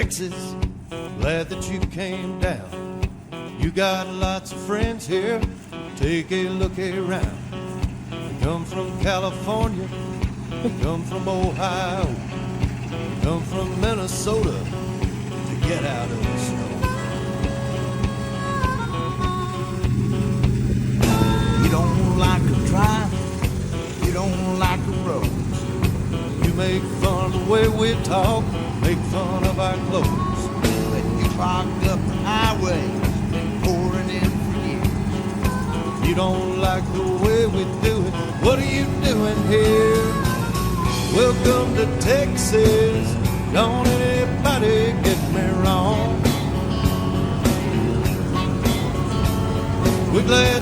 Texas, glad that you came down. You got lots of friends here, take a look around. They come from California, they come from Ohio, they come from Minnesota to get out of the snow. You don't like a drive, you don't like a road. You make fun of the way we talk, make fun of our clothes. But you clogged up the highway, been pouring in for years. You don't like the way we do it, what are you doing here? Welcome to Texas, don't anybody get me wrong. We're glad